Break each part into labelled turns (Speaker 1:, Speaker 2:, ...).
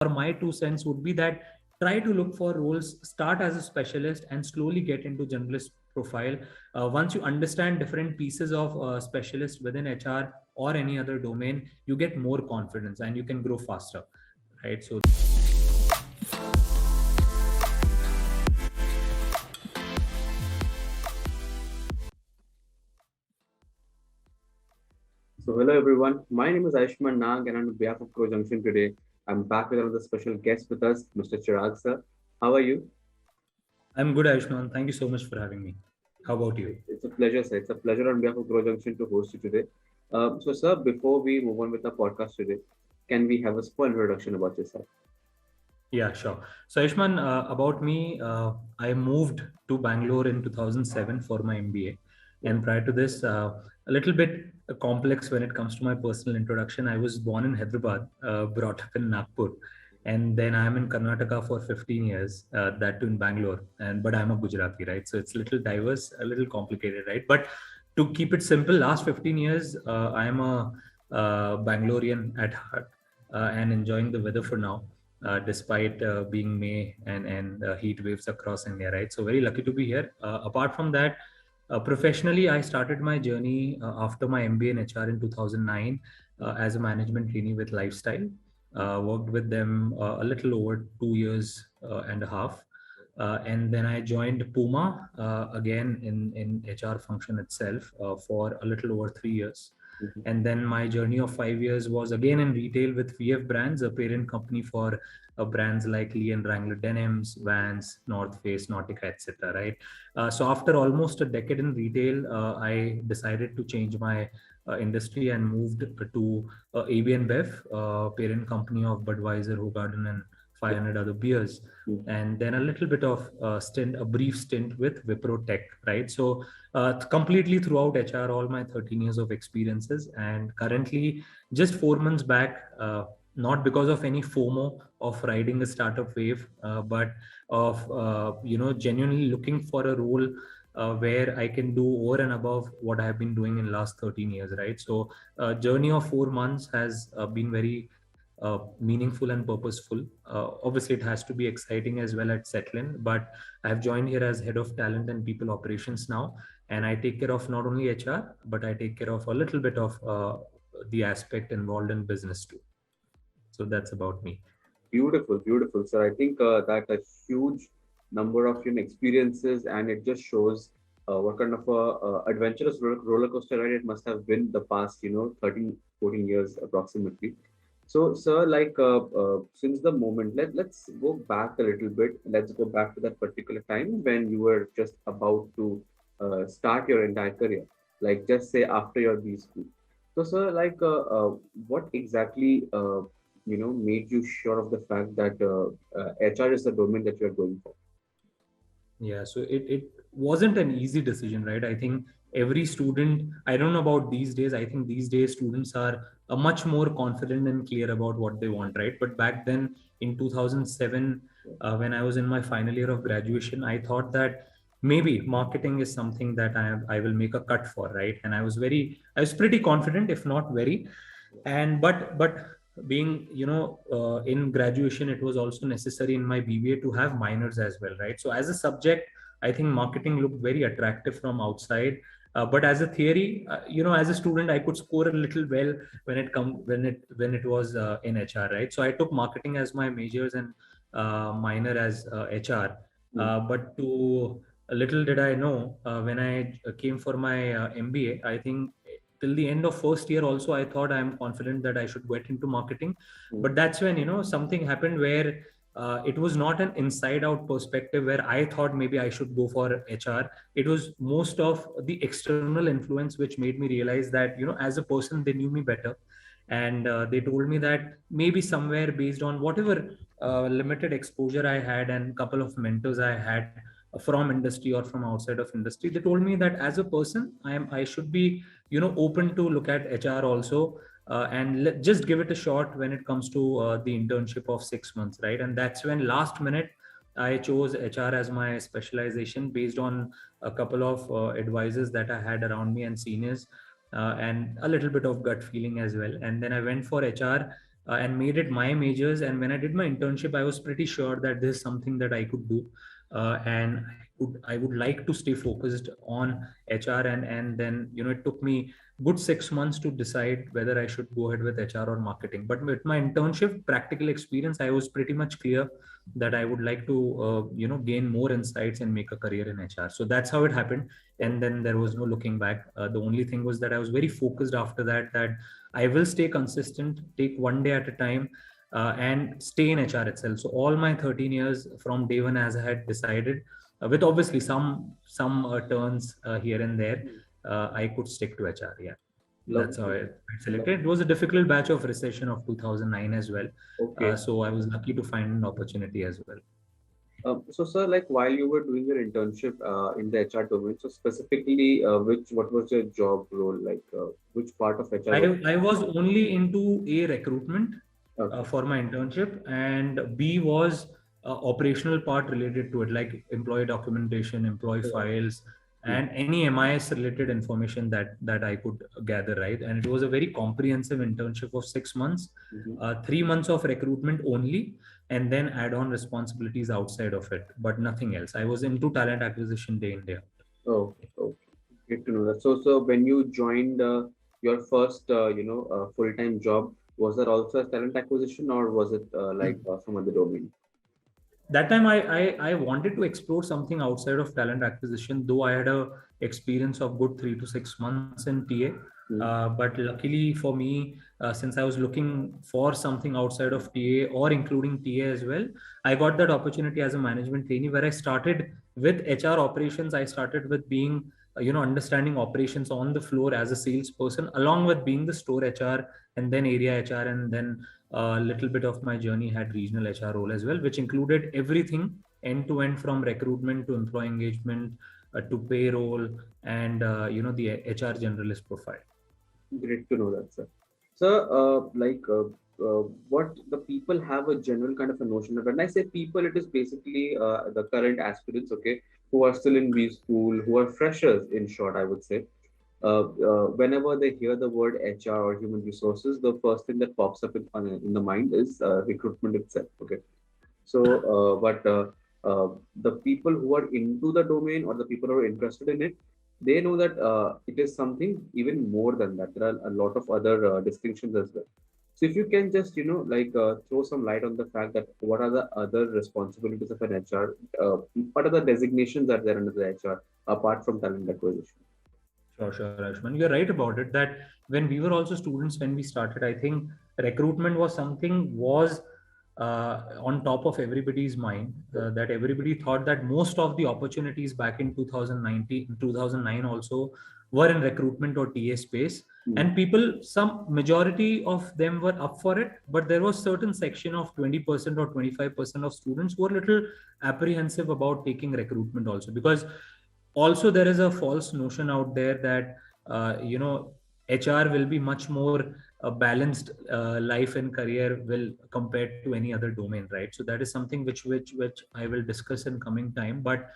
Speaker 1: my 2 cents would be that try to look for roles, start as a specialist and slowly get into generalist profile. Once you understand different pieces of specialist within HR or any other domain, you get more confidence and you can grow faster, right?
Speaker 2: So, hello everyone. My name is Aishman Nag, and on behalf of Grow Junction today, I'm back with another special guest with us, Mr. Chirag sir. How are you?
Speaker 1: I'm good, Ayushman. Thank you so much for having me. How about you?
Speaker 2: It's a pleasure, sir. It's a pleasure on behalf of Grow Junction to host you today. Sir, before we move on with the podcast today, can we have a small introduction about yourself?
Speaker 1: Yeah, sure. So, Ayushman, about me, I moved to Bangalore in 2007 for my MBA. And prior to this, a little bit complex when it comes to my personal introduction. I was born in Hyderabad, brought up in Nagpur, and then I'm in Karnataka for 15 years, that too in Bangalore. But I'm a Gujarati, right? So it's a little diverse, a little complicated, right? But to keep it simple, last 15 years, I'm a Bangalorean at heart and enjoying the weather for now. Despite being May and heat waves across India, right? So very lucky to be here. Apart from that, professionally, I started my journey after my MBA in HR in 2009 as a management trainee with Lifestyle. Worked with them a little over 2 years and a half. And then I joined PUMA again in HR function itself for a little over 3 years.
Speaker 2: Mhm.
Speaker 1: And then my journey of 5 years was again in retail with VF Brands, a parent company for brands like Lee and Wrangler Denims, Vans, North Face, Nautica, etc. Right. So after almost a decade in retail, I decided to change my industry and moved to AB InBev, parent company of Budweiser, Hoegaarden, and 500 other beers.
Speaker 2: Mhm.
Speaker 1: And then a little bit of a brief stint with WIPRO Tech, right? So completely throughout HR, all my 13 years of experiences. And currently, just 4 months back, not because of any FOMO of riding a startup wave, but of genuinely looking for a role where I can do over and above what I have been doing in last 13 years, right? So journey of 4 months has been very meaningful and purposeful. Obviously, it has to be exciting as well at SETTLIN, but I've joined here as head of talent and people operations now, and I take care of not only HR, but I take care of a little bit of the aspect involved in business too. So that's about me.
Speaker 2: Beautiful, beautiful, sir. I think that a huge number of experiences, and it just shows what kind of a adventurous roller coaster ride it must have been the past 13, 14 years approximately. So, sir, since the moment, let's go back a little bit. Let's go back to that particular time when you were just about to start your entire career, like just say after your B school. So, sir, what exactly made you sure of the fact that HR is the domain that you're going for?
Speaker 1: Yeah, so it wasn't an easy decision, right? I think every student, I don't know about these days, I think these days students are much more confident and clear about what they want, right? But back then in 2007, when I was in my final year of graduation, I thought that maybe marketing is something that I will make a cut for, right? And I was pretty confident, if not very. And but being in graduation, it was also necessary in my BBA to have minors as well, right? So as a subject, I think marketing looked very attractive from outside, but as a theory, as a student, I could score a little well when it was in HR, right? So I took marketing as my majors and minor as HR.
Speaker 2: Mm.
Speaker 1: But to little did I know, when I came for my MBA, I think till the end of first year also I thought I'm confident that I should get into marketing.
Speaker 2: Mm.
Speaker 1: But that's when something happened where it was not an inside out perspective where I thought maybe I should go for HR. It was most of the external influence which made me realize that as a person they knew me better, and they told me that maybe somewhere based on whatever limited exposure I had and couple of mentors I had from industry or from outside of industry, they told me that as a person I should be open to look at HR also, and just give it a shot when it comes to the internship of 6 months, right? And that's when last minute I chose HR as my specialization based on a couple of advisors that I had around me and seniors, and a little bit of gut feeling as well. And then I went for HR and made it my majors. And when I did my internship, I was pretty sure that this is something that I could do. And I would like to stay focused on HR. And then, it took me good 6 months to decide whether I should go ahead with HR or marketing. But with my internship practical experience, I was pretty much clear that I would like to, gain more insights and make a career in HR. So that's how it happened. And then there was no looking back. The only thing was that I was very focused after that, that I will stay consistent, take one day at a time, and stay in HR itself. So all my 13 years from day one, as I had decided, with obviously some turns here and there, I could stick to HR. Yeah, that's how I selected. It was a difficult batch of recession of 2009 as well.
Speaker 2: Okay.
Speaker 1: So I was lucky to find an opportunity as well.
Speaker 2: So, sir, like while you were doing your internship in the HR domain, so specifically, what was your job role? Like, which part of HR?
Speaker 1: I was only into A, recruitment
Speaker 2: Okay.
Speaker 1: for my internship, and B was operational part related to it, like employee documentation, employee files, and any MIS related information that I could gather, right? And it was a very comprehensive internship of 6 months, 3 months of recruitment only, and then add-on responsibilities outside of it, but nothing else. I was into talent acquisition day in day out.
Speaker 2: Oh, okay. Good to know that. So when you joined your first, full-time job, was that also a talent acquisition, or was it some other domain?
Speaker 1: That time I wanted to explore something outside of talent acquisition, though I had a experience of good 3 to 6 months in TA. But luckily for me, since I was looking for something outside of TA or including TA as well, I got that opportunity as a management trainee, where I started with HR operations. I started with being understanding operations on the floor as a salesperson, along with being the store HR, and then area HR, and then a little bit of my journey had regional HR role as well, which included everything end to end, from recruitment to employee engagement to payroll, and the HR generalist profile.
Speaker 2: Great to know that, sir. So, what the people have a general kind of a notion of. When I say people, it is basically the current aspirants, okay, who are still in B school, who are freshers, in short, I would say. Whenever they hear the word HR or human resources, the first thing that pops up in the mind is recruitment itself, okay. So, the people who are into the domain, or the people who are interested in it, they know that it is something even more than that. There are a lot of other distinctions as well. So, if you can just, throw some light on the fact that what are the other responsibilities of an HR, what are the designations that there under the HR apart from talent acquisition?
Speaker 1: Sure, Ashman. You're right about it, that when we were also students, when we started, I think recruitment was on top of everybody's mind, that everybody thought that most of the opportunities back in 2009 also were in recruitment or TA space. And people, some majority of them were up for it, but there was certain section of 20% or 25% of students who were a little apprehensive about taking recruitment also, because also there is a false notion out there that HR will be much more balanced life and career will compared to any other domain, right? So that is something which I will discuss in coming time. But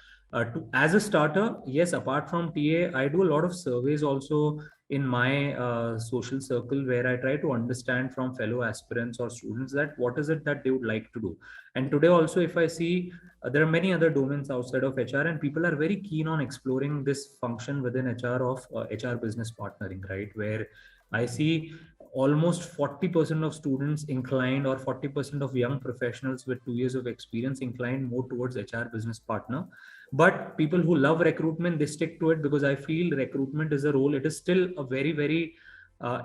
Speaker 1: as a starter, yes, apart from TA, I do a lot of surveys also in my social circle, where I try to understand from fellow aspirants or students that what is it that they would like to do. And today also, if I see, there are many other domains outside of HR, and people are very keen on exploring this function within HR of HR business partnering, right? Where I see almost 40% of students inclined, or 40% of young professionals with 2 years of experience inclined more towards HR business partner. But people who love recruitment, they stick to it, because I feel recruitment is a role. It is still a very, very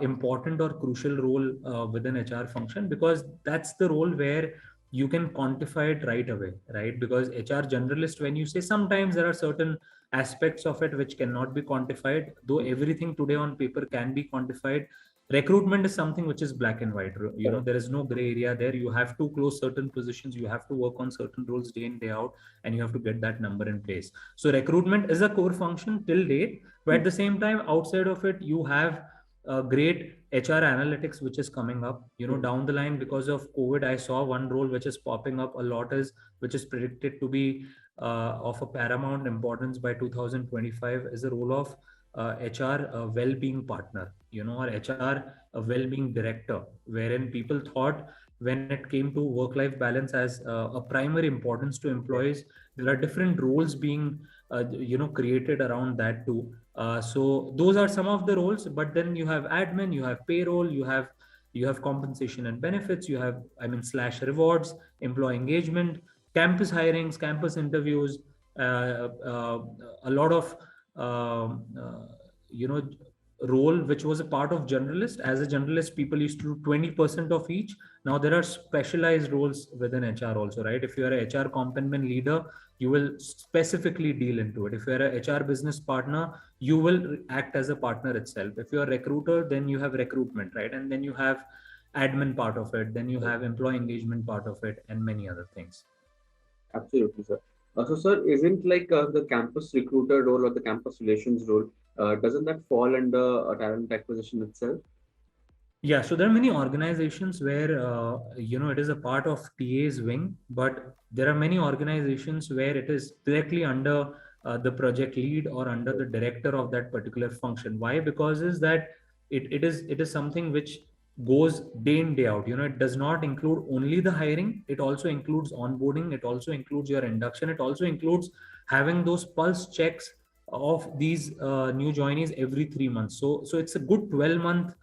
Speaker 1: important or crucial role within HR function, because that's the role where you can quantify it right away, right? Because HR generalist, when you say, sometimes there are certain aspects of it which cannot be quantified, though everything today on paper can be quantified. Recruitment is something which is black and white. There is no gray area there. You have to close certain positions, you have to work on certain roles day in day out, and you have to get that number in place. So recruitment is a core function till date, but at the same time, outside of it, you have great HR analytics which is coming up down the line. Because of COVID, I saw one role which is popping up a lot, is which is predicted to be of a paramount importance by 2025, is the role of HR well-being partner, or HR well-being director, wherein people thought when it came to work-life balance as a primary importance to employees, there are different roles being created around that too. So those are some of the roles, but then you have admin, you have payroll, you have compensation and benefits, you have, I mean, slash rewards, employee engagement, campus hirings, campus interviews, uh, a lot of um, uh, you know role which was a part of generalist. As a generalist, people used to do 20% of each. Now there are specialized roles within HR also, right? If you are a HR complement leader, you will specifically deal into it. If you are a HR business partner, you will act as a partner itself. If you're a recruiter, then you have recruitment, right? And then you have admin part of it, then you have employee engagement part of it, and many other things.
Speaker 2: Absolutely, sir. So, sir, isn't like the campus recruiter role or the campus relations role, doesn't that fall under talent acquisition itself?
Speaker 1: Yeah, so there are many organizations where it is a part of TA's wing, but there are many organizations where it is directly under the project lead or under the director of that particular function. Why? Because is that it is something which goes day in day out. It does not include only the hiring; it also includes onboarding. It also includes your induction. It also includes having those pulse checks of these new joinees every 3 months. So it's a good 12-month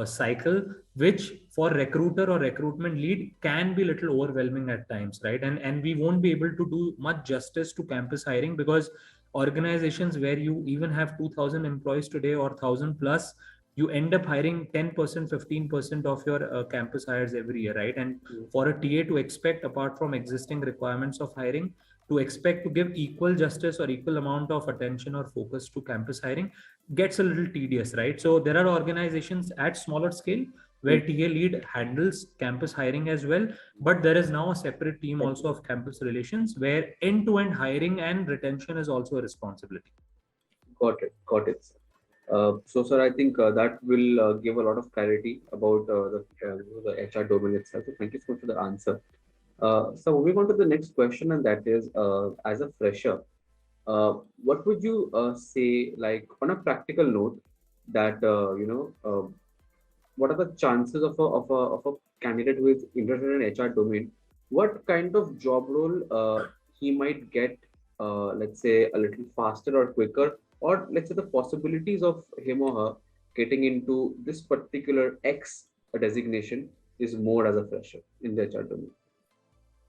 Speaker 1: cycle, which for recruiter or recruitment lead can be a little overwhelming at times, right? And we won't be able to do much justice to campus hiring, because organizations where you even have 2000 employees today or 1000 plus, you end up hiring 10%, 15% of your campus hires every year, right? And for a TA to expect, apart from existing requirements of hiring, to expect to give equal justice or equal amount of attention or focus to campus hiring gets a little tedious, right? So there are organizations at smaller scale where TA lead handles campus hiring as well, but there is now a separate team also of campus relations where end-to-end hiring and retention is also a responsibility.
Speaker 2: Got it. Got it. So, sir, I think that will give a lot of clarity about the HR domain itself. So thank you so much for the answer. So, moving on to the next question, and that is, as a fresher, what would you say, like on a practical note, that what are the chances of a candidate who is interested in HR domain? What kind of job role he might get, let's say, a little faster or quicker, or let's say the possibilities of him or her getting into this particular X designation is more as a fresher in the HR domain.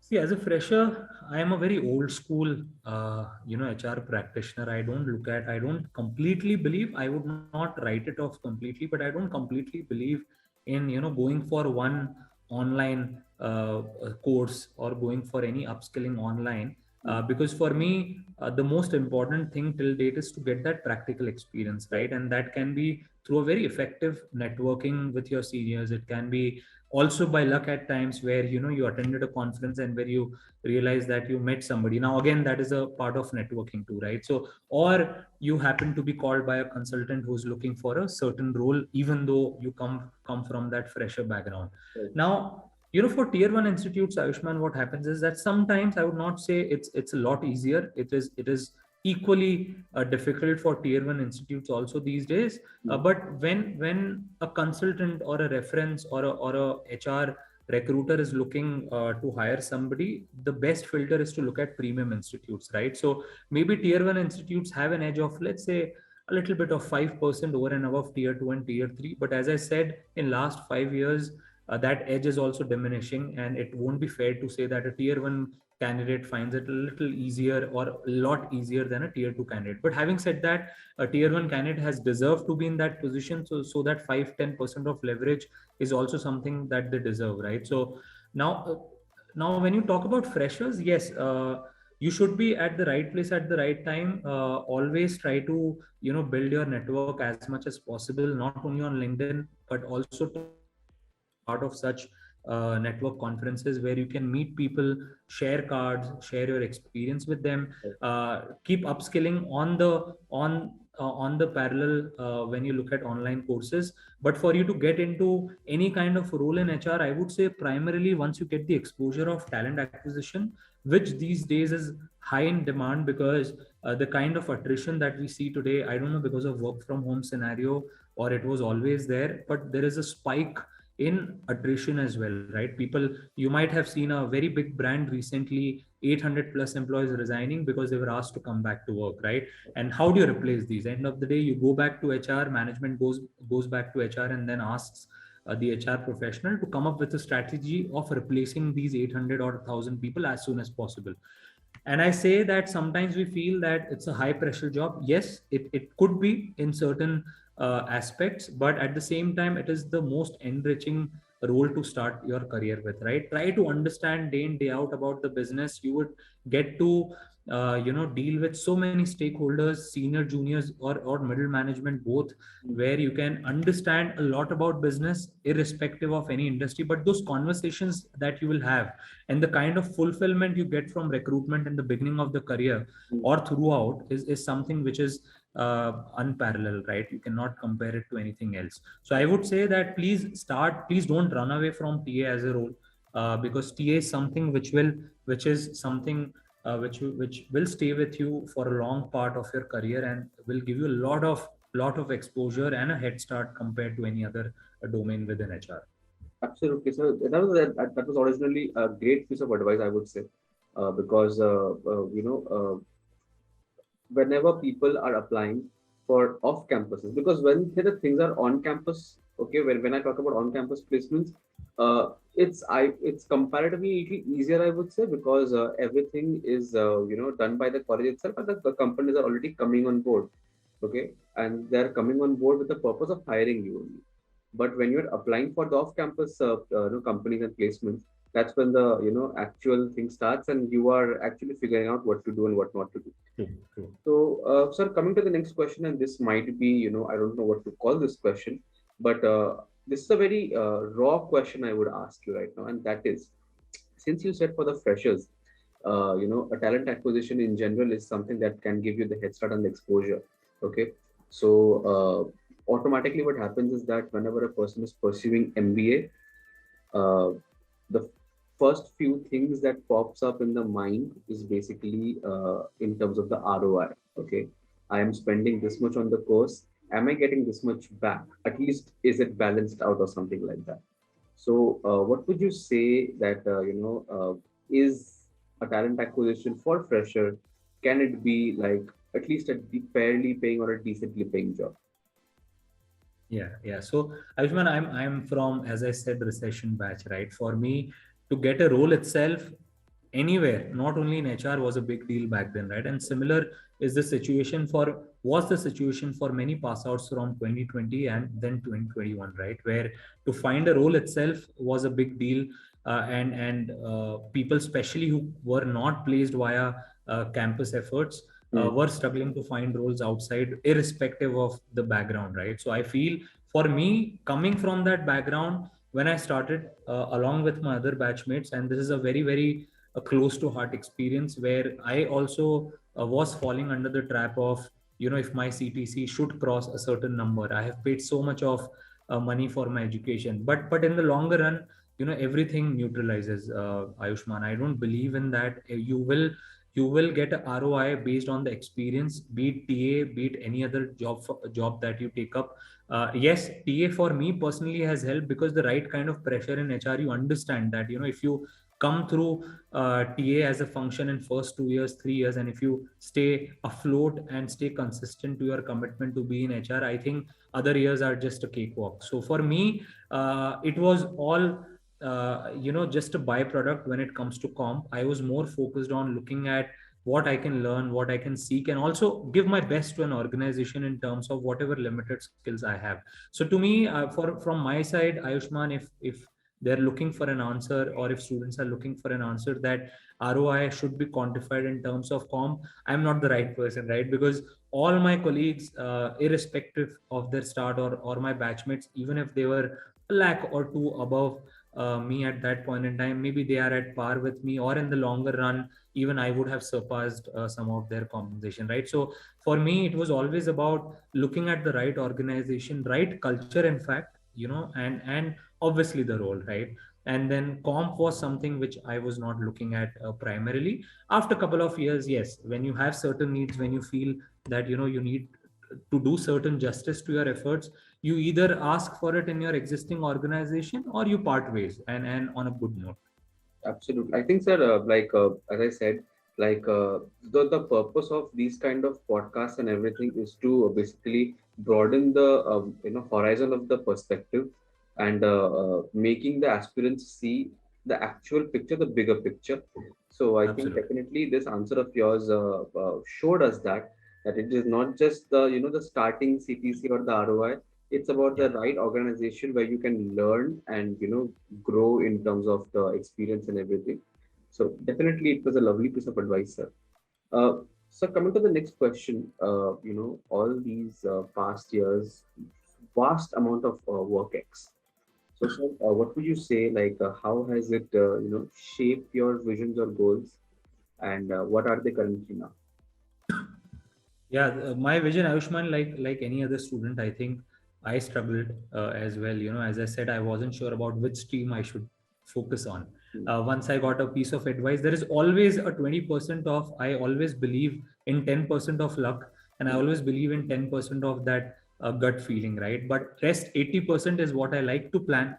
Speaker 1: See, as a fresher, I am a very old school, HR practitioner. I don't completely believe, I would not write it off completely, but I don't completely believe in, going for one online course or going for any upskilling online. Because for me, the most important thing till date is to get that practical experience, right? And that can be through a very effective networking with your seniors. It can be also by luck at times where you attended a conference and where you realize that you met somebody. Now again, that is a part of networking too, right? So, or you happen to be called by a consultant who's looking for a certain role, even though you come from that fresher background.
Speaker 2: Right.
Speaker 1: Now, for tier 1 institutes, Ayushman, what happens is that sometimes, I would not say it's a lot easier. It is equally difficult for tier 1 institutes also these days. But when a consultant or a reference or a HR recruiter is looking to hire somebody, the best filter is to look at premium institutes, right? So maybe tier 1 institutes have an edge of, let's say, a little bit of 5% over and above tier 2 and tier 3. But as I said, in last 5 years, that edge is also diminishing, and it won't be fair to say that a tier 1 candidate finds it a little easier or a lot easier than a tier 2 candidate. But having said that, a tier 1 candidate has deserved to be in that position, so that 5-10% of leverage is also something that they deserve, right? So now when you talk about freshers, yes, you should be at the right place at the right time. Always try to build your network as much as possible, not only on LinkedIn, but also try to be part of such network conferences where you can meet people, share cards, share your experience with them, keep upskilling on on the parallel when you look at online courses. But for you to get into any kind of role in HR, I would say primarily once you get the exposure of talent acquisition, which these days is high in demand, because the kind of attrition that we see today, I don't know, because of work from home scenario, or it was always there, but there is a spike in attrition as well, right? People, you might have seen a very big brand recently, 800 plus employees resigning because they were asked to come back to work, right? And how do you replace these? End of the day, you go back to HR, management goes back to HR and then asks the HR professional to come up with a strategy of replacing these 800 or 1000 people as soon as possible. And I say that sometimes we feel that it's a high pressure job. Yes, it could be in certain aspects, but at the same time it is the most enriching role to start your career with, right? Try to understand day in day out about the business. You would get to deal with so many stakeholders, senior, juniors, or middle management both, where you can understand a lot about business irrespective of any industry. But those conversations that you will have and the kind of fulfillment you get from recruitment in the beginning of the career or throughout is something which is unparalleled, right? You cannot compare it to anything else. So I would say that please don't run away from TA as a role, because TA is something which is something which will stay with you for a long part of your career and will give you a lot of exposure and a head start compared to any other domain within HR.
Speaker 2: Absolutely. So that was originally a great piece of advice, I would say, because whenever people are applying for off campuses, because when the things are on campus, okay, when I talk about on campus placements, it's comparatively easier, I would say, because everything is done by the college itself, and the companies are already coming on board, okay, and they're coming on board with the purpose of hiring you only. But when you're applying for the off-campus companies and placements, that's when the actual thing starts, and you are actually figuring out what to do and what not to do.
Speaker 1: True, true.
Speaker 2: So, sir, coming to the next question, and this might be, I don't know what to call this question, but this is a very raw question I would ask you right now, and that is, since you said for the freshers, a talent acquisition in general is something that can give you the head start and the exposure. Okay, so automatically what happens is that whenever a person is pursuing MBA, the first few things that pops up in the mind is basically in terms of the ROI. Okay, I am spending this much on the course. Am I getting this much back? At least is it balanced out or something like that? So, what would you say that is a talent acquisition for fresher? Can it be like at least a fairly paying or a decently paying job?
Speaker 1: Yeah, yeah. So Ayushman, I'm from, as I said, recession batch, right? For me to get a role itself anywhere, not only in HR, was a big deal back then, right? And similar is the situation for was the situation for many pass outs from 2020 and then 2021, right? Where to find a role itself was a big deal, and people, especially who were not placed via campus efforts, were struggling to find roles outside, irrespective of the background, right? So I feel for me, coming from that background, when I started along with my other batchmates, and this is a very, very a close to heart experience where I also was falling under the trap of, if my CTC should cross a certain number, I have paid so much of money for my education. But in the longer run, everything neutralizes, Ayushman. I don't believe in that. You will get a ROI based on the experience, be it TA, be it any other job that you take up. Yes, TA for me personally has helped because the right kind of pressure in HR, you understand that, if you come through TA as a function in first 2 years, 3 years, and if you stay afloat and stay consistent to your commitment to be in HR, I think other years are just a cakewalk. So for me, it was all just a byproduct. When it comes to comp, I was more focused on looking at what I can learn, what I can seek, and also give my best to an organization in terms of whatever limited skills I have. So to me, from my side, Ayushman, if they're looking for an answer, or if students are looking for an answer that ROI should be quantified in terms of comp, I'm not the right person, right? Because all my colleagues, irrespective of their start, or my batchmates, even if they were a lakh or two above me at that point in time. Maybe they are at par with me, or in the longer run, even I would have surpassed some of their compensation, right? So for me, it was always about looking at the right organization, right culture, in fact, and obviously the role, right? And then comp was something which I was not looking at primarily. After a couple of years, yes, when you have certain needs, when you feel that you need to do certain justice to your efforts, you either ask for it in your existing organization or you part ways, and on a good note.
Speaker 2: Absolutely. I think, sir, as I said, the purpose of these kind of podcasts and everything is to basically broaden the horizon of the perspective, and making the aspirants see the actual picture, the bigger picture. So I think
Speaker 1: Absolutely.
Speaker 2: definitely this answer of yours showed us that it is not just the the starting CTC or the ROI. It's about
Speaker 1: Yeah.
Speaker 2: the right organization where you can learn and grow in terms of the experience and everything. So definitely, it was a lovely piece of advice, sir. Uh, so coming to the next question, all these past years, vast amount of work X. So, sir, what would you say? How has it, shaped your visions or goals, and what are they currently now?
Speaker 1: Yeah, my vision, Ayushman, like any other student, I think I struggled as well. As I said, I wasn't sure about which stream I should focus on.
Speaker 2: Hmm.
Speaker 1: Once I got a piece of advice, there is always a 20% of, I always believe in 10% of luck, and I
Speaker 2: Hmm.
Speaker 1: always believe in 10% of that gut feeling, right? But rest 80% is what I like to plan.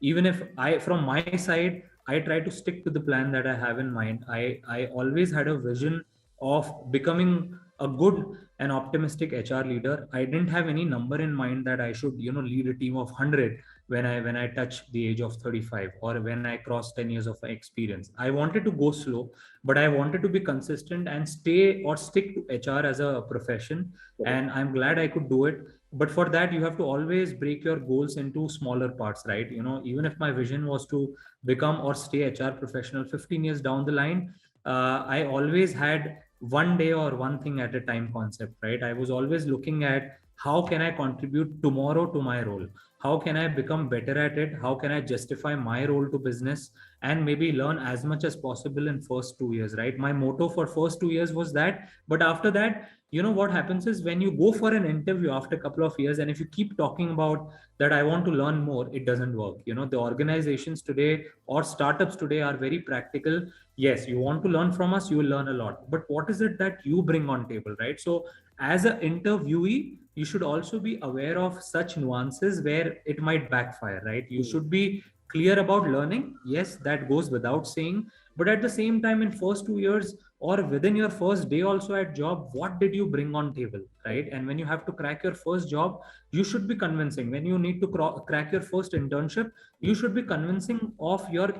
Speaker 1: Even if from my side, I try to stick to the plan that I have in mind. I always had a vision of becoming a good and optimistic HR leader. I didn't have any number in mind that I should, lead a team of 100 when I touch the age of 35, or when I cross 10 years of experience. I wanted to go slow, but I wanted to be consistent and stay or stick to HR as a profession.
Speaker 2: Correct.
Speaker 1: And I'm glad I could do it. But for that, you have to always break your goals into smaller parts, right? Even if my vision was to become or stay HR professional 15 years down the line, I always had one day or one thing at a time concept, right? I was always looking at how can I contribute tomorrow to my role? How can I become better at it? How can I justify my role to business, and maybe learn as much as possible in first 2 years, right? My motto for first 2 years was that. But after that, what happens is, when you go for an interview after a couple of years, and if you keep talking about that I want to learn more, it doesn't work. The organizations today or startups today are very practical. Yes, you want to learn from us, you will learn a lot, but what is it that you bring on table, right? So as an interviewee, you should also be aware of such nuances where it might backfire, right? You
Speaker 2: Hmm.
Speaker 1: should be clear about learning. Yes, that goes without saying. But at the same time, in first 2 years, or within your first day also at job, what did you bring on table, right? And when you have to crack your first job, you should be convincing. When you need to crack your first internship, you should be convincing of your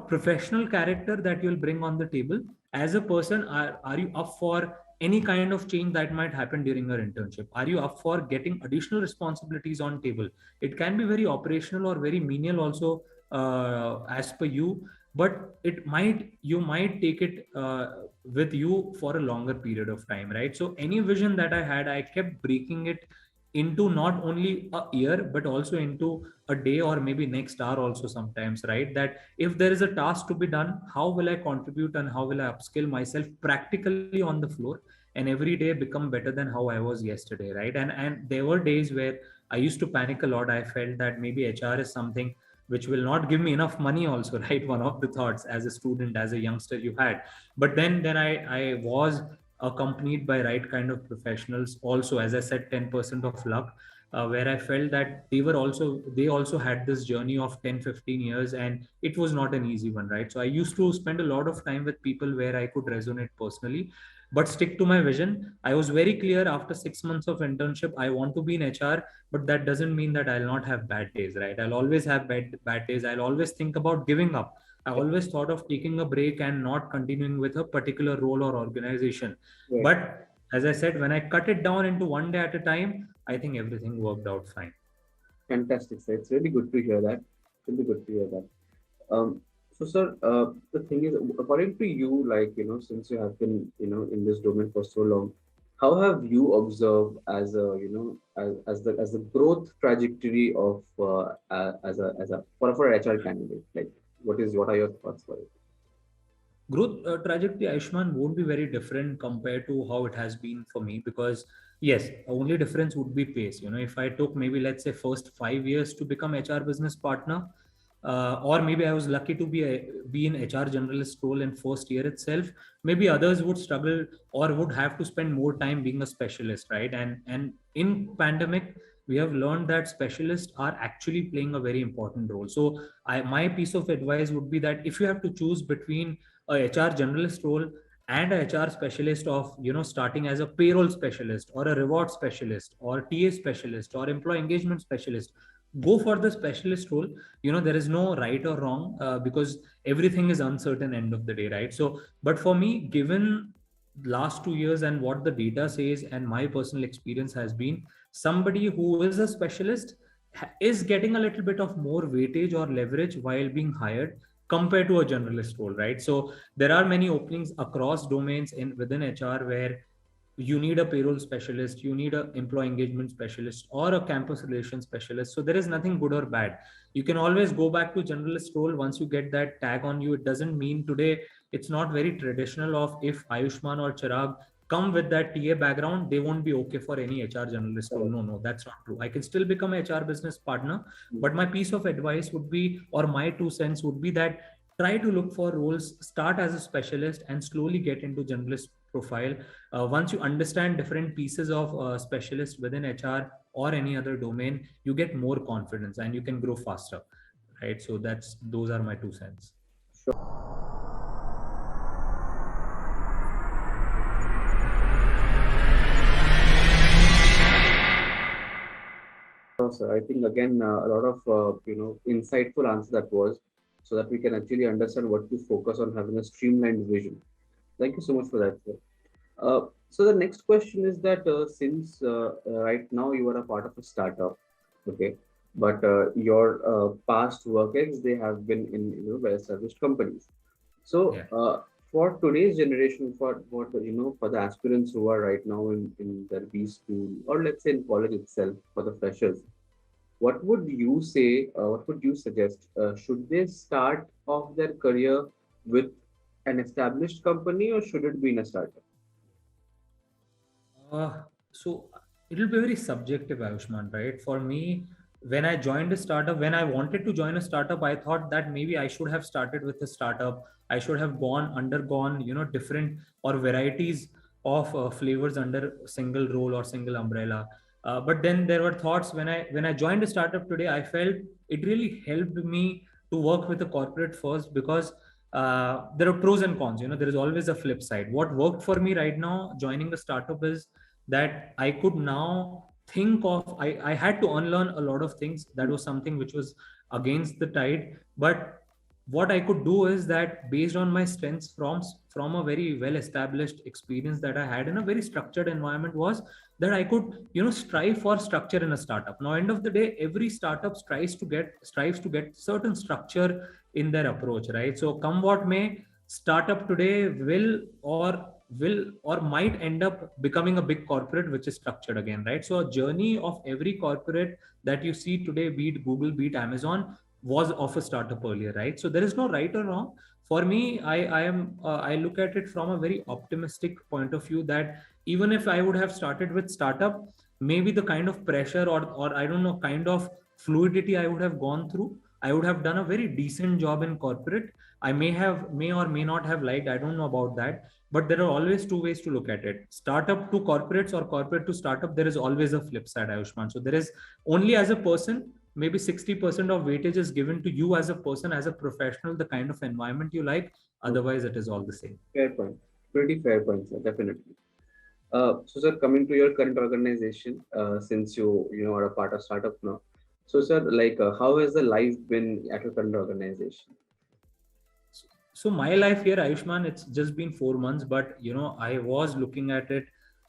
Speaker 1: professional character that you'll bring on the table. As a person, are you up for any kind of change that might happen during your internship? Are you up for getting additional responsibilities on table? It can be very operational or very menial also, as per you, but you might take it with you for a longer period of time, right? So any vision that I had, I kept breaking it into not only a year but also into a day, or maybe next hour also sometimes, right? That if there is a task to be done, how will I contribute and how will I upskill myself practically on the floor, and every day become better than how I was yesterday, right? And there were days where I used to panic a lot. I felt that maybe HR is something which will not give me enough money also, right? One of the thoughts as a student, as a youngster, you had. But then I was accompanied by right kind of professionals also. As I said, 10% of luck, where I felt that they also had this journey of 10-15 years, and it was not an easy one, right? So I used to spend a lot of time with people where I could resonate personally, but stick to my vision. I was very clear after 6 months of internship, I want to be in HR. But that doesn't mean that I'll not have bad days, right? I'll always have bad days. I'll always think about giving up. I always thought of taking a break and not continuing with a particular role or organization.
Speaker 2: Right.
Speaker 1: But as I said, when I cut it down into one day at a time, I think everything worked out fine.
Speaker 2: Fantastic, sir. It's really good to hear that. Really good to hear that. So, sir, the thing is, according to you, since you have been, in this domain for so long, How have you observed as a as the growth trajectory of as a for HR candidate? Like, what are your thoughts for it?
Speaker 1: Growth trajectory, Aishman, won't be very different compared to how it has been for me, because yes, only difference would be pace. If I took maybe, let's say, first 5 years to become HR business partner, or maybe I was lucky to be in HR generalist role in first year itself, maybe others would struggle or would have to spend more time being a specialist, right? And in pandemic, we have learned that specialists are actually playing a very important role. So my piece of advice would be that if you have to choose between a HR generalist role and a HR specialist, of starting as a payroll specialist or a reward specialist or TA specialist or employee engagement specialist, go for the specialist role. There is no right or wrong, because everything is uncertain end of the day, right? So but for me, given last 2 years and what the data says and my personal experience has been, somebody who is a specialist is getting a little bit of more weightage or leverage while being hired compared to a generalist role, right? So there are many openings across domains in within HR where you need a payroll specialist, you need a employee engagement specialist or a campus relations specialist. So there is nothing good or bad. You can always go back to generalist role once you get that tag on you. It doesn't mean today, it's not very traditional of if Ayushman or Chirag come with that TA background, they won't be okay for any HR generalist role. No, that's not true. I can still become a HR business partner, but my piece of advice would be, or my 2 cents would be, that try to look for roles, start as a specialist and slowly get into generalist profile. Once you understand different pieces of specialist within HR or any other domain, you get more confidence and you can grow faster, right? So those are my 2 cents.
Speaker 2: Sir, I think again a lot of insightful answer that was, so that we can actually understand what to focus on having a streamlined vision. Thank you so much for that, sir. So the next question is that since right now you are a part of a startup, okay, but your past work ex they have been in well-established companies. So
Speaker 1: Yeah.
Speaker 2: for today's generation, for for the aspirants who are right now in their B school or let's say in college itself, for the freshers, what would you say? What would you suggest? Should they start off their career with an established company or should it be in a startup?
Speaker 1: So it'll be very subjective, Ayushman, right? For me, when I joined a startup, when I wanted to join a startup, I thought that maybe I should have started with a startup. I should have undergone, different or varieties of flavors under single role or single umbrella. But then there were thoughts when I joined a startup today, I felt it really helped me to work with a corporate first, because there are pros and cons. There is always a flip side. What worked for me right now joining a startup is that I could now think of, I had to unlearn a lot of things. That was something which was against the tide. But what I could do is that, based on my strengths from a very well established experience that I had in a very structured environment, was that I could strive for structure in a startup. Now end of the day, every startup strives to get certain structure in their approach, right? So come what may, startup today will or might end up becoming a big corporate which is structured again, right? So a journey of every corporate that you see today, be it Google, be it Amazon, was of a startup earlier, right? So there is no right or wrong. For me, I look at it from a very optimistic point of view, that even if I would have started with startup, maybe the kind of pressure or I don't know, kind of fluidity I would have gone through, I would have done a very decent job in corporate. I may or may not have liked, I don't know about that. But there are always two ways to look at it: startup to corporates or corporate to startup. There is always a flip side, Ayushman. So there is only, as a person, maybe 60% of weightage is given to you as a person, as a professional, the kind of environment you like. Otherwise it is all the same.
Speaker 2: Fair point. Pretty fair point, sir. Definitely. So, sir, coming to your current organization, since you are a part of startup now. So, sir, like, how has the life been at your current organization?
Speaker 1: So my life here, Ayushman, it's just been 4 months, but I was looking at it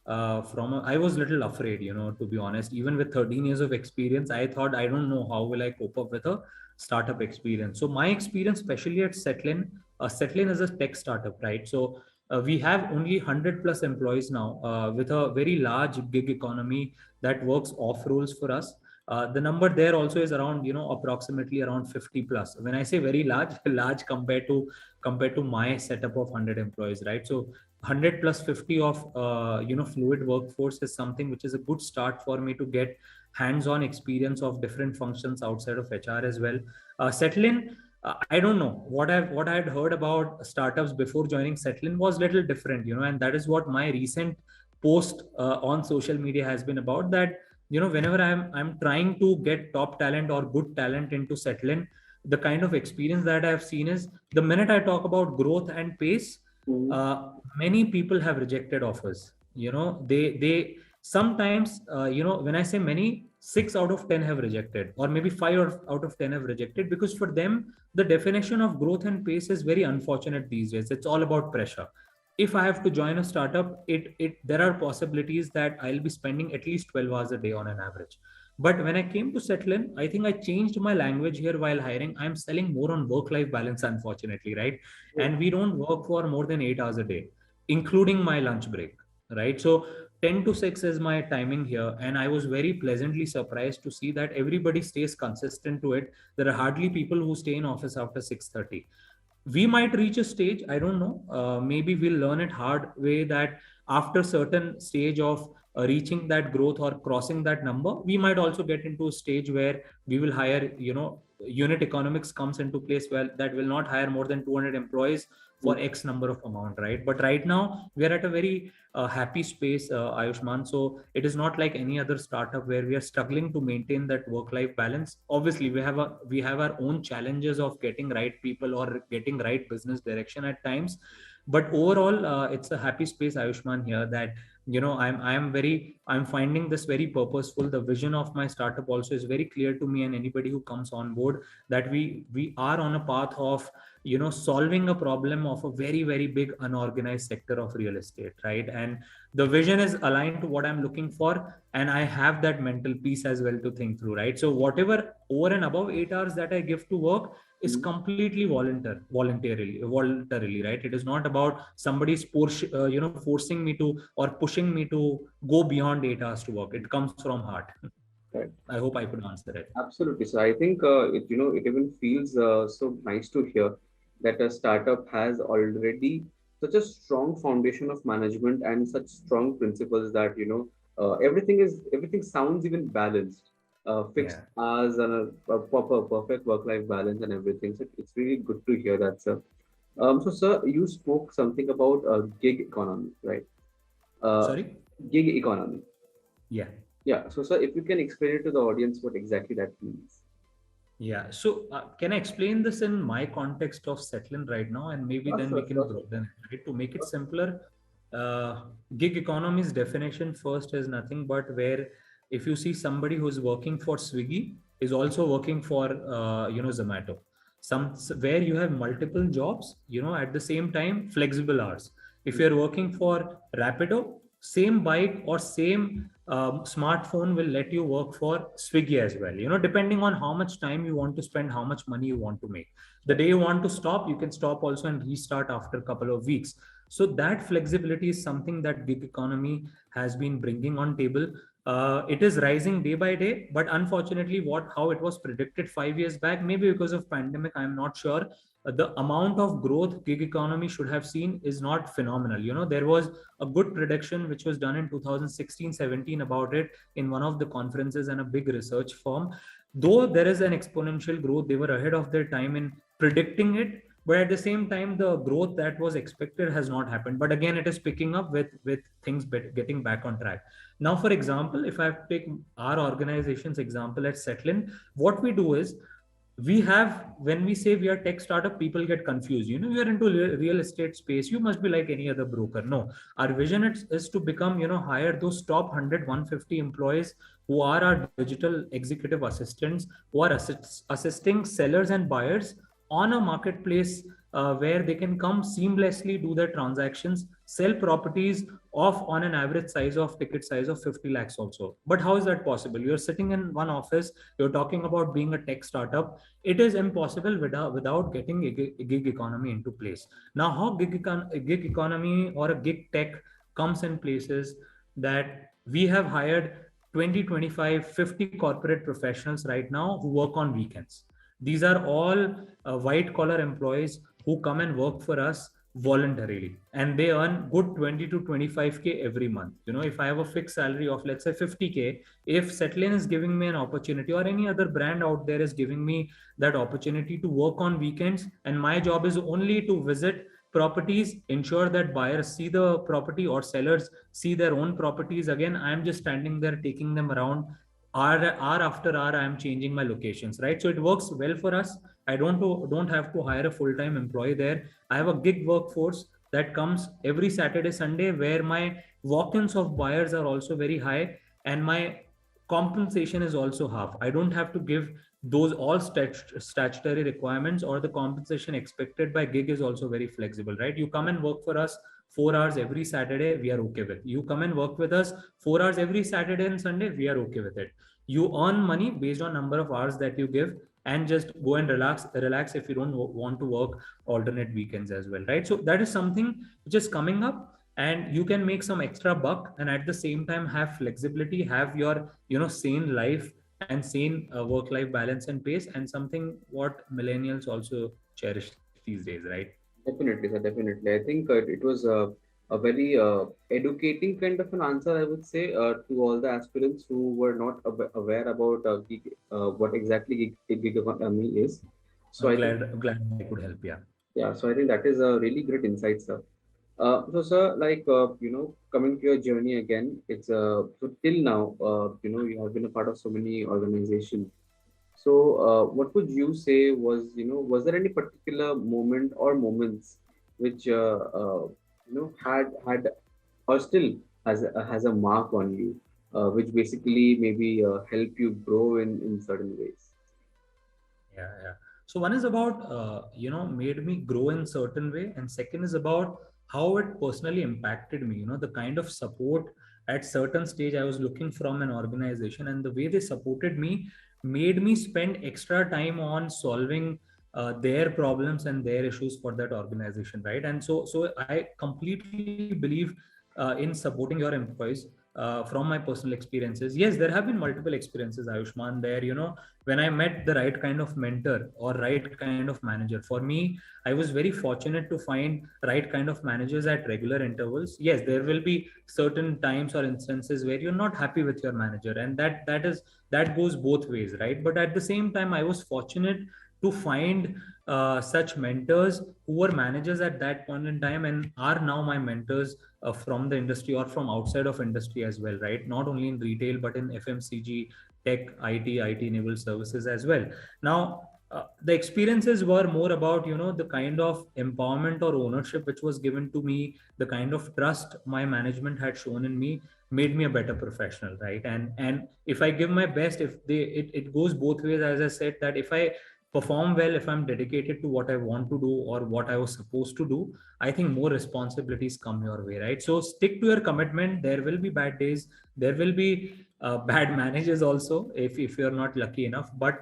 Speaker 1: I was a little afraid, to be honest. Even with 13 years of experience, I thought, I don't know how will I cope up with a startup experience. So my experience, especially at SETTLIN, SETTLIN is a tech startup, right? So we have only 100 plus employees now, with a very large gig economy that works off roles for us. The number there also is around, approximately around 50 plus. When I say very large, large compared to my setup of 100 employees, right? So 100 plus 50 of fluid workforce is something which is a good start for me to get hands-on experience of different functions outside of HR as well. SETTLIN, I don't know what I had heard about startups before joining SETTLIN was little different, and that is what my recent post on social media has been about. That, whenever I'm trying to get top talent or good talent into SETTLIN, the kind of experience that I've seen is the minute I talk about growth and pace,
Speaker 2: Mm-hmm.
Speaker 1: many people have rejected offers. They sometimes, when I say many, 6 out of 10 have rejected, or maybe 5 out of 10 have rejected, because for them the definition of growth and pace is very unfortunate these days. It's all about pressure. If I have to join a startup, it there are possibilities that I'll be spending at least 12 hours a day on an average. But when I came to SETTLIN, I think I changed my language here while hiring. I'm selling more on work life balance, unfortunately, right? And we don't work for more than 8 hours a day, including my lunch break, right? So 10 to 6 is my timing here, and I was very pleasantly surprised to see that everybody stays consistent to it. There are hardly people who stay in office after 6:30. We might reach a stage, I don't know, maybe we'll learn it hard way, that after certain stage of reaching that growth or crossing that number, we might also get into a stage where we will hire, unit economics comes into place, well, that will not hire more than 200 employees for X number of amount, right? But right now we are at a very happy space, Ayushman. So it is not like any other startup where we are struggling to maintain that work-life balance. Obviously, we have our own challenges of getting right people or getting right business direction at times. But overall, it's a happy space, Ayushman, here, that I'm finding this very purposeful. The vision of my startup also is very clear to me and anybody who comes on board, that we are on a path of solving a problem of a very, very big unorganized sector of real estate, right? And the vision is aligned to what I'm looking for, and I have that mental peace as well to think through, right? So whatever over and above 8 hours that I give to work is
Speaker 2: Mm-hmm.
Speaker 1: completely voluntarily, right? It is not about somebody's forcing me to or pushing me to go beyond 8 hours to work. It comes from heart.
Speaker 2: Right.
Speaker 1: I hope I could answer it.
Speaker 2: Absolutely. So I think it even feels so nice to hear that a startup has already such a strong foundation of management and such strong principles that everything sounds even balanced, fixed
Speaker 1: Yeah.
Speaker 2: hours and a proper perfect work-life balance and everything. So it's really good to hear that, sir. So sir, you spoke something about gig economy, right? Uh,
Speaker 1: Sorry.
Speaker 2: Gig economy.
Speaker 1: Yeah.
Speaker 2: Yeah. So sir, if you can explain it to the audience what exactly that means.
Speaker 1: Yeah. So can I explain this in my context of settling right now, and maybe
Speaker 2: Sure,
Speaker 1: then we
Speaker 2: sure,
Speaker 1: can
Speaker 2: sure,
Speaker 1: broaden it, right? To make it simpler, gig economy's definition first is nothing but where, if you see somebody who's working for Swiggy is also working for Zomato, where you have multiple jobs, at the same time, flexible hours. If you're working for Rapido, same bike or same smartphone will let you work for Swiggy as well, depending on how much time you want to spend, how much money you want to make. The day you want to stop, you can stop also and restart after a couple of weeks. So that flexibility is something that gig economy has been bringing on table. It is rising day by day, but unfortunately, how it was predicted 5 years back, maybe because of pandemic, I'm not sure. The amount of growth gig economy should have seen is not phenomenal. There was a good prediction which was done in 2016-17 about it in one of the conferences and a big research firm. Though there is an exponential growth, they were ahead of their time in predicting it, but at the same time, the growth that was expected has not happened. But again, it is picking up with things getting back on track. Now, for example, if I have to take our organization's example at SETTLIN, what we do is, when we say we are tech startup, people get confused. We are into real estate space, you must be like any other broker. No, our vision is to become, hire those top 100 150 employees who are our digital executive assistants, who are assisting sellers and buyers on a marketplace where they can come seamlessly, do their transactions, sell properties of on an average size of ticket size of 50 lakhs also. But how is that possible? You're sitting in one office, you're talking about being a tech startup. It is impossible without getting a gig economy into place. Now, how gig economy or a gig tech comes in places that we have hired 20, 25, 50 corporate professionals right now who work on weekends. These are all white collar employees who come and work for us voluntarily, and they earn good 20 to 25k every month. If I have a fixed salary of, let's say, 50k, if SETTLIN is giving me an opportunity, or any other brand out there is giving me that opportunity to work on weekends, and my job is only to visit properties, ensure that buyers see the property or sellers see their own properties, again I am just standing there taking them around. Hour after hour I am changing my locations, right? So it works well for us. I don't have to hire a full-time employee there. I have a gig workforce that comes every Saturday, Sunday, where my walk-ins of buyers are also very high, and my compensation is also half. I don't have to give those all statutory requirements, or the compensation expected by gig is also very flexible, right? You come and work for us 4 hours every Saturday, we are okay with. You come and work with us 4 hours every Saturday and Sunday, we are okay with it. You earn money based on number of hours that you give, and just go and relax if you don't want to work alternate weekends as well, right? So that is something which is coming up, and you can make some extra buck and at the same time have flexibility, have your sane life and sane work life balance and pace, and something what millennials also cherish these days, right?
Speaker 2: Definitely, sir. Definitely. I think it was a very educating kind of an answer, I would say, to all the aspirants who were not aware about what exactly gig economy is. So
Speaker 1: I'm
Speaker 2: I think,
Speaker 1: glad I could help. Yeah.
Speaker 2: yeah, so I think that is a really great insight, sir. So, sir, like, coming to your journey again, it's so till now, you have been a part of so many organizations. So, what would you say was, was there any particular moment or moments which, had or still has a mark on you, which basically maybe help you grow in certain ways?
Speaker 1: Yeah. So one is about made me grow in certain way, and second is about how it personally impacted me. The kind of support at certain stage I was looking from an organization, and the way they supported me made me spend extra time on solving their problems and their issues for that organization, right? And so I completely believe in supporting your employees. From my personal experiences, yes, there have been multiple experiences, Ayushman, there when I met the right kind of mentor or right kind of manager. For me, I was very fortunate to find right kind of managers at regular intervals. Yes, there will be certain times or instances where you're not happy with your manager, and that goes both ways, right? But at the same time, I was fortunate to find such mentors who were managers at that point in time and are now my mentors from the industry or from outside of industry as well, right? Not only in retail but in FMCG, tech, IT enabled services as well. Now, the experiences were more about the kind of empowerment or ownership which was given to me, the kind of trust my management had shown in me made me a better professional, right? And if I give my best, if it goes both ways, as I said, that if I perform well, if I'm dedicated to what I want to do or what I was supposed to do, I think more responsibilities come your way, right? So stick to your commitment. There will be bad days, there will be bad managers also, if you're not lucky enough, but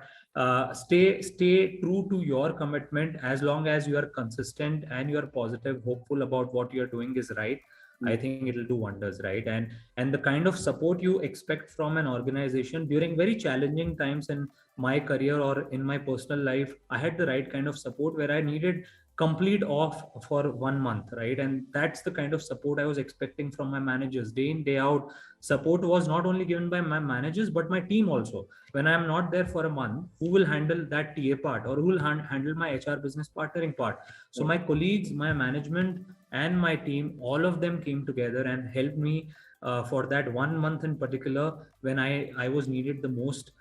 Speaker 1: stay true to your commitment. As long as you are consistent and you are positive, hopeful about what you're doing is right, I
Speaker 2: Mm.
Speaker 1: think it'll do wonders, right? And the kind of support you expect from an organization during very challenging times in my career or in my personal life, I had the right kind of support where I needed complete off for 1 month, right? And that's the kind of support I was expecting from my managers day in day out. Support was not only given by my managers but my team also. When I'm not there for a month, who will handle that TA part, or who will handle my HR business partnering part? So
Speaker 2: Right.
Speaker 1: my colleagues, my management, and my team, all of them came together and helped me for that 1 month in particular, when I was needed the most,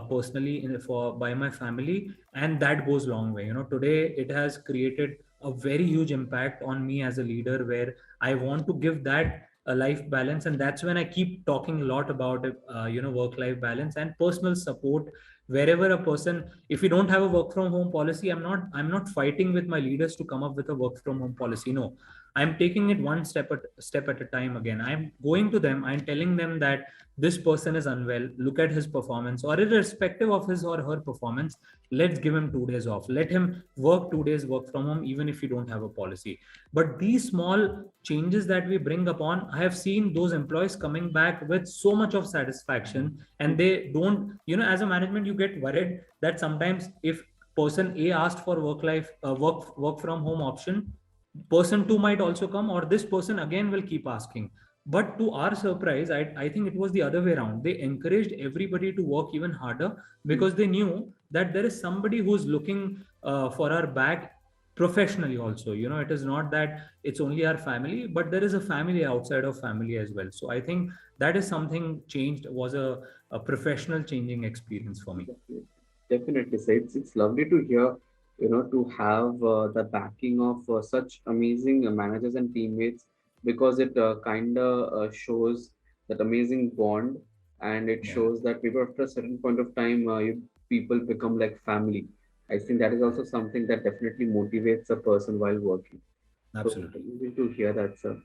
Speaker 1: personally for by my family. And that goes long way. Today it has created a very huge impact on me as a leader, where I want to give that a life balance. And that's when I keep talking a lot about work life balance and personal support Wherever a person, if we don't have a work from home policy, I'm not fighting with my leaders to come up with a work from home policy. No, I'm taking it one step at a time. Again, I'm going to them, I'm telling them that this person is unwell, look at his performance, or irrespective of his or her performance, let's give him 2 days off, let him work 2 days work from home, even if you don't have a policy. But these small changes that we bring upon, I have seen those employees coming back with so much of satisfaction. And they don't, as a management, you get worried that sometimes if person A asked for work from home option, person 2 might also come, or this person again will keep asking. But to our surprise, I think it was the other way around. They encouraged everybody to work even harder, because they knew that there is somebody who's looking for our back professionally also. It is not that it's only our family, but there is a family outside of family as well. So I think that is something changed, was a professional changing experience for me.
Speaker 2: Definitely, definitely. So it's lovely to hear, to have the backing of such amazing managers and teammates, because it kind of shows that amazing bond, and it
Speaker 1: Yeah,
Speaker 2: shows that maybe after a certain point of time, people become like family. I think that is also something that definitely motivates a person while working. So
Speaker 1: absolutely.
Speaker 2: amazing to hear that, sir.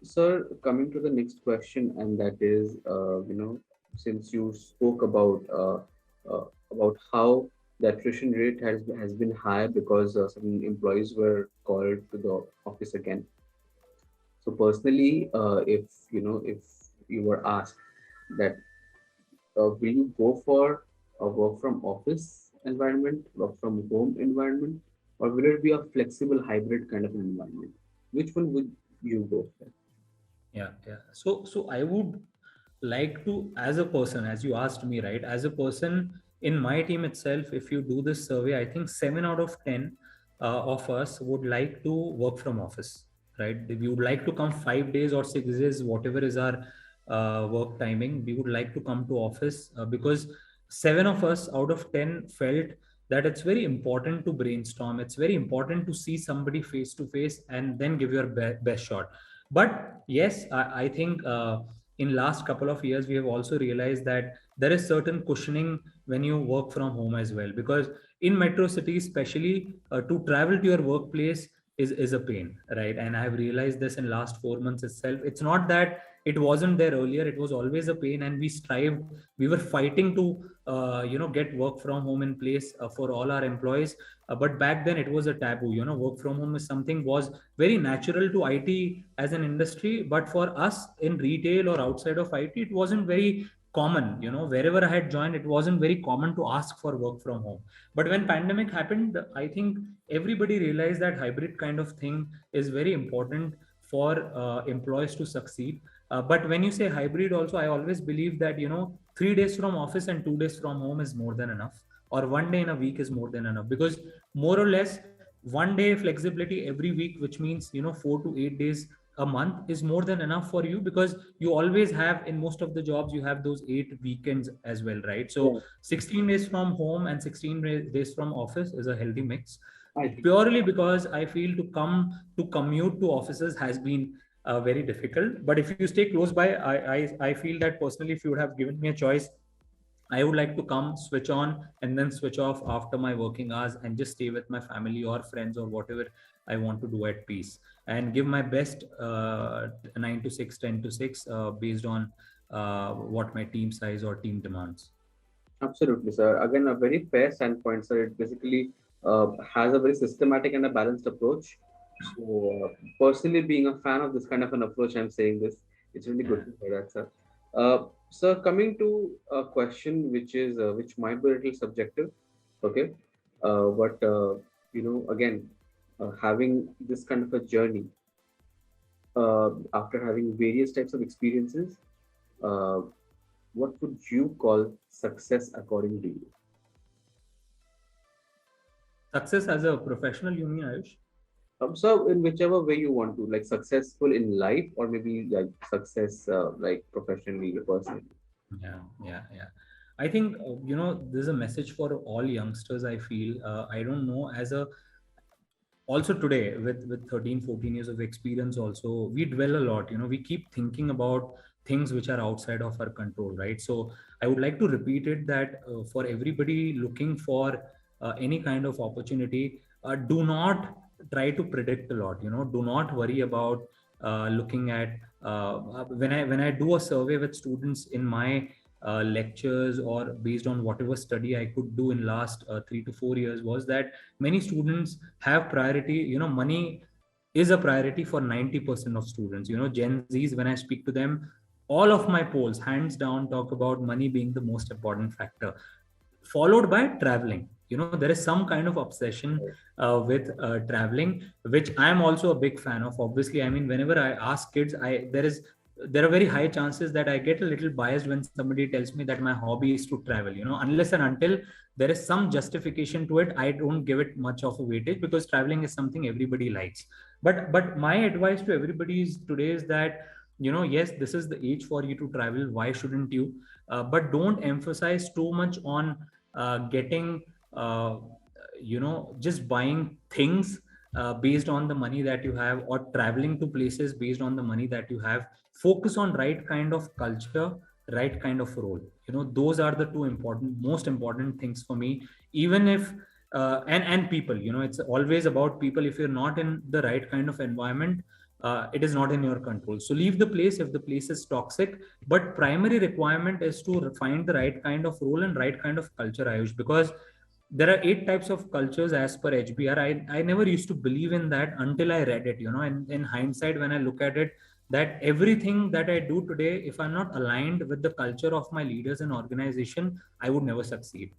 Speaker 2: Sir, coming to the next question, and that is, since you spoke about how the attrition rate has been high because some employees were called to the office again. So personally, if you were asked that, will you go for a work from office environment, work from home environment, or will it be a flexible hybrid kind of an environment? Which one would you go for?
Speaker 1: Yeah, yeah. So I would like to, as a person, as you asked me, right, as a person in my team itself, if you do this survey, I think 7 out of 10 of us would like to work from office, right? We would like to come 5 days or 6 days, whatever is our work timing, we would like to come to office, because 7 of us out of 10 felt that it's very important to brainstorm, it's very important to see somebody face to face and then give your best shot. But yes, I think in last couple of years we have also realized that there is certain cushioning when you work from home as well, because in metro cities especially, to travel to your workplace is a pain, right? And I have realized this in last 4 months itself. It's not that it wasn't there earlier, it was always a pain, and we were fighting to get work from home in place for all our employees. But back then it was a taboo. Work from home is something was very natural to IT as an industry, but for us in retail or outside of IT, it wasn't very common. Wherever I had joined, it wasn't very common to ask for work from home. But when pandemic happened, I think everybody realized that hybrid kind of thing is very important for employees to succeed. But when you say hybrid also, I always believe that 3 days from office and 2 days from home is more than enough, or one day in a week is more than enough, because more or less one day flexibility every week, which means 4 to 8 days a month, is more than enough for you, because you always have, in most of the jobs, you have those 8 weekends as well, right? So
Speaker 2: Yeah,
Speaker 1: 16 days from home and 16 days from office is a healthy mix,
Speaker 2: I think.
Speaker 1: purely because I feel to commute to offices has been very difficult. But if you stay close by, I feel that personally, if you would have given me a choice, I would like to come, switch on, and then switch off after my working hours and just stay with my family or friends or whatever I want to do at peace, and give my best 9 to 6, 10 to 6, based on what my team size or team demands.
Speaker 2: Absolutely, sir. Again, a very fair standpoint, sir. It basically has a very systematic and a balanced approach. So, personally, being a fan of this kind of an approach, I'm saying this. It's really
Speaker 1: Yeah.
Speaker 2: good to hear that, sir. Sir, coming to a question which might be a little subjective, okay, but again, having this kind of a journey, after having various types of experiences, uh, what would you call success according to you?
Speaker 1: Success as a professional, you mean, Ayush?
Speaker 2: So in whichever way you want to, like successful in life, or maybe like success, like professionally or personally.
Speaker 1: Yeah, yeah, yeah. I think, there's a message for all youngsters. I feel, I don't know, as a, also today with 13, 14 years of experience also, we dwell a lot. We keep thinking about things which are outside of our control, right? So I would like to repeat it that for everybody looking for any kind of opportunity, do not try to predict a lot. Do not worry about looking at when I do a survey with students in my lectures, or based on whatever study I could do in last 3 to 4 years, was that many students have priority. Money is a priority for 90% of students. Gen Z's, when I speak to them, all of my polls hands down talk about money being the most important factor, followed by traveling. There is some kind of obsession with traveling, which I am also a big fan of. Obviously, I mean, whenever I ask kids, there are very high chances that I get a little biased when somebody tells me that my hobby is to travel. Unless and until there is some justification to it, I don't give it much of a weightage, because traveling is something everybody likes. But my advice to everybody is today is that, yes, this is the age for you to travel. Why shouldn't you? But don't emphasize too much on getting just buying things based on the money that you have, or traveling to places based on the money that you have. Focus on right kind of culture, right kind of role. Those are the two most important things for me. Even if and people, it's always about people. If you're not in the right kind of environment, it is not in your control. So leave the place if the place is toxic. But primary requirement is to find the right kind of role and right kind of culture, Ayush, because there are 8 types of cultures as per HBR. I never used to believe in that until I read it. And in hindsight, when I look at it, that everything that I do today, if I'm not aligned with the culture of my leaders and organization, I would never succeed.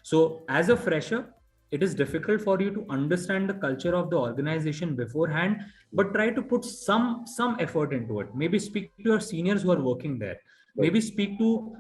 Speaker 1: So as a fresher, it is difficult for you to understand the culture of the organization beforehand, but try to put some effort into it. Maybe speak to your seniors who are working there. Maybe speak to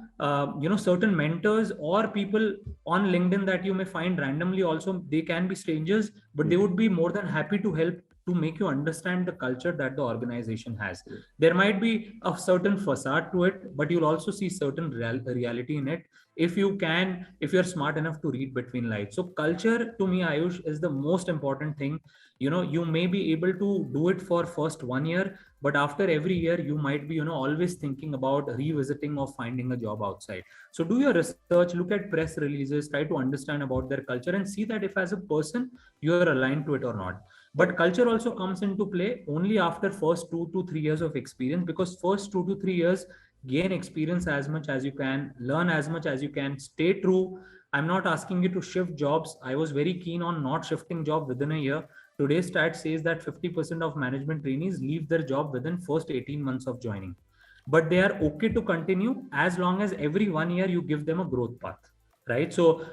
Speaker 1: certain mentors or people on LinkedIn that you may find randomly. Also, they can be strangers, but they would be more than happy to help to make you understand the culture that the organization has. There might be a certain facade to it, but you'll also see certain reality in it, if you're smart enough to read between lines. So culture, to me, Ayush, is the most important thing. You may be able to do it for first 1 year, but after every year you might be always thinking about revisiting or finding a job outside. So do your research, look at press releases, try to understand about their culture, and see that if as a person you are aligned to it or not. But culture also comes into play only after first 2 to 3 years of experience, because first 2 to 3 years, gain experience as much as you can, learn as much as you can, stay true. I'm not asking you to shift jobs. I was very keen on not shifting job within a year. Today's stat says that 50% of management trainees leave their job within first 18 months of joining, but they are okay to continue as long as every 1 year you give them a growth path, right? So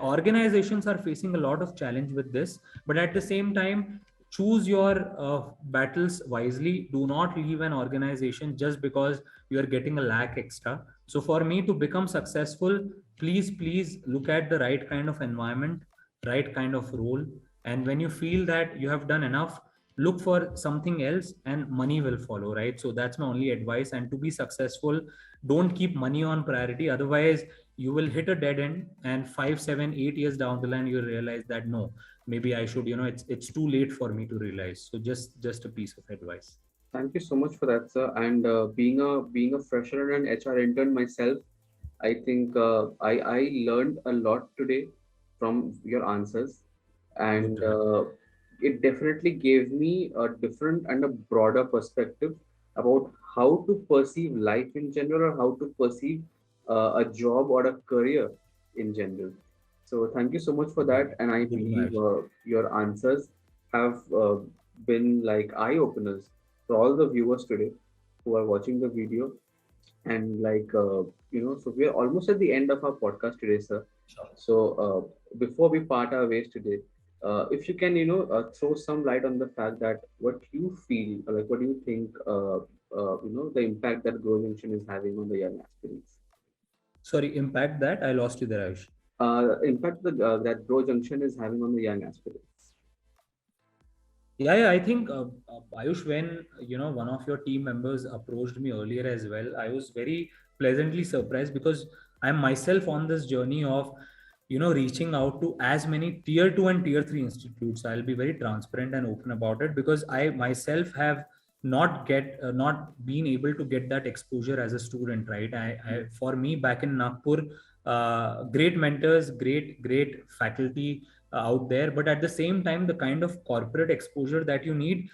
Speaker 1: organizations are facing a lot of challenge with this, but at the same time, choose your battles wisely. Do not leave an organization just because you are getting a lakh extra. So for me to become successful, please look at the right kind of environment, right kind of role. And when you feel that you have done enough, look for something else and money will follow, right? So that's my only advice. And to be successful, don't keep money on priority. Otherwise you will hit a dead end, and 5 7 8 years down the line you'll realize that no, maybe I should, it's too late for me to realize. So just a piece of advice.
Speaker 2: Thank you so much for that, sir. And being a fresher and an HR intern myself, I think I learned a lot today from your answers,
Speaker 1: Good
Speaker 2: and
Speaker 1: to have.
Speaker 2: it definitely gave me a different and a broader perspective about how to perceive life in general, or how to perceive a job or a career in general. So thank you so much for that, and I
Speaker 1: Good to
Speaker 2: believe
Speaker 1: have.
Speaker 2: your answers have been like eye openers for all the viewers today who are watching the video. And so we are almost at the end of our podcast today, sir.
Speaker 1: Sure.
Speaker 2: So before we part our ways today, if you can, throw some light on the fact that what you feel, like what do you think, the impact that Grow Junction is having on the young aspirants.
Speaker 1: Sorry, impact that I lost you there, Ayush.
Speaker 2: Impact that Grow Junction is having on the young aspirants.
Speaker 1: Yeah, I think Ayush, when one of your team members approached me earlier as well, I was very pleasantly surprised, because I'm myself on this journey of reaching out to as many tier 2 and tier 3 institutes. I'll be very transparent and open about it, because I myself have not being able to get that exposure as a student, right? For me back in Nagpur, great mentors, great faculty out there, but at the same time the kind of corporate exposure that you need,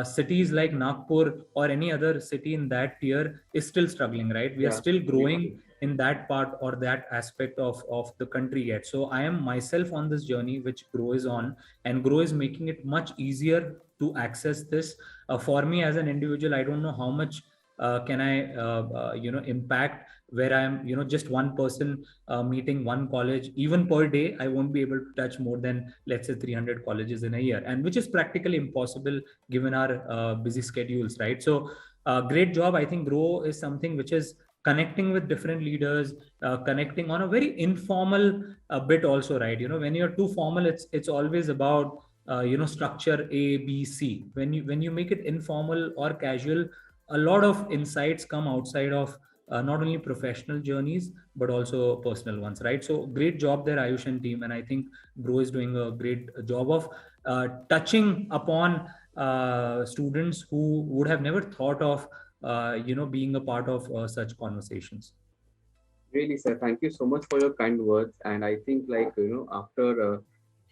Speaker 1: cities like Nagpur or any other city in that tier is still struggling, right? We are
Speaker 2: Yeah,
Speaker 1: still
Speaker 2: very
Speaker 1: growing
Speaker 2: true.
Speaker 1: in that part or that aspect of the country yet. So I am myself on this journey which Grow is on, and Grow is making it much easier to access this. For me as an individual, I don't know how much can I impact, where I'm just one person meeting one college even per day. I won't be able to touch more than, let's say, 300 colleges in a year, and which is practically impossible given our busy schedules, right? So great job. I think Grow is something which is connecting with different leaders, connecting on a very informal bit also, right? When you're too formal, it's always about structure A B C. When you make it informal or casual, a lot of insights come outside of not only professional journeys but also personal ones, right? So great job there, Ayush and team, and I think Grow is doing a great job of touching upon students who would have never thought of being a part of such conversations.
Speaker 2: Really, sir. Thank you so much for your kind words. And I think, like, after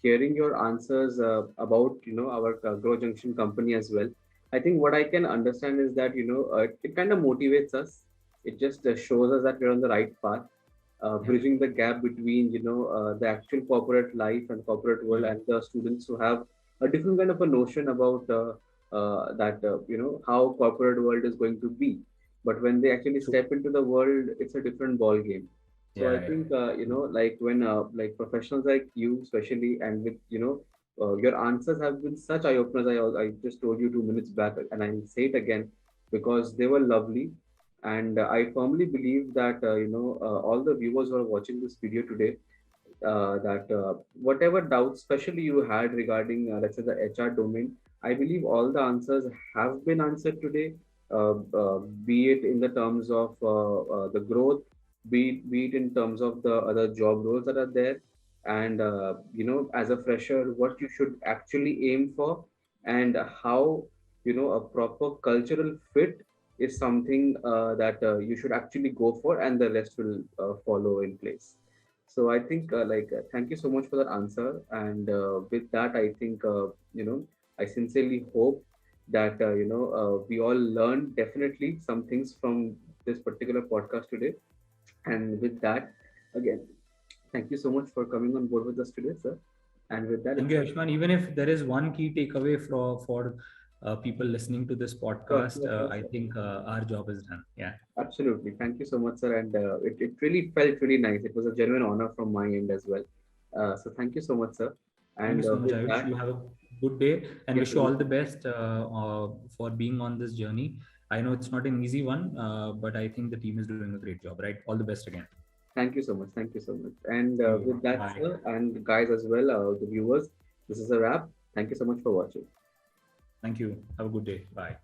Speaker 2: hearing your answers about, our Grow Junction company as well, I think what I can understand is that, it kind of motivates us. It just shows us that we're on the right path,
Speaker 1: Yeah.
Speaker 2: bridging the gap between, the actual corporate life and corporate world,
Speaker 1: Yeah.
Speaker 2: and the students who have a different kind of a notion about how corporate world is going to be. But when they actually
Speaker 1: True.
Speaker 2: step into the world, it's a different ball game. So I
Speaker 1: Yeah.
Speaker 2: think,
Speaker 1: Yeah.
Speaker 2: like when like professionals like you especially, and with your answers have been such eye openers. I just told you 2 minutes back, and I'll say it again because they were lovely. And I firmly believe that all the viewers who are watching this video today, that whatever doubts, especially you had regarding, let's say, the HR domain, I believe all the answers have been answered today. Be it in the terms of the growth, be it in terms of the other job roles that are there, and as a fresher, what you should actually aim for, and how a proper cultural fit is something that you should actually go for, and the rest will follow in place. So I think, thank you so much for that answer. And with that, I think, I sincerely hope that, we all learned definitely some things from this particular podcast today. And with that, again, thank you so much for coming on board with us today, sir. And with that,
Speaker 1: Thank
Speaker 2: it's
Speaker 1: you, Ashman. Even if there is one key takeaway for people listening to this
Speaker 2: sure,
Speaker 1: podcast,
Speaker 2: sure, sure,
Speaker 1: I
Speaker 2: sir.
Speaker 1: think our job is done. Yeah.
Speaker 2: Absolutely. Thank you so much, sir. And it really felt really nice. It was a genuine honor from my end as well. So thank you so much, sir.
Speaker 1: Thank you
Speaker 2: And
Speaker 1: so much,
Speaker 2: with
Speaker 1: Ayush.
Speaker 2: that,
Speaker 1: You have a good day and
Speaker 2: yes,
Speaker 1: wish
Speaker 2: sir,
Speaker 1: you
Speaker 2: you
Speaker 1: all the
Speaker 2: too.
Speaker 1: best for being on this journey. I know it's not an easy one, but I think the team is doing a great job, right? All the best again.
Speaker 2: Thank you so much. Thank you so much. And
Speaker 1: See you.
Speaker 2: with that,
Speaker 1: Bye.
Speaker 2: sir, and guys as well, the viewers, this is a wrap. Thank you so much for watching.
Speaker 1: Thank you. Have a good day. Bye.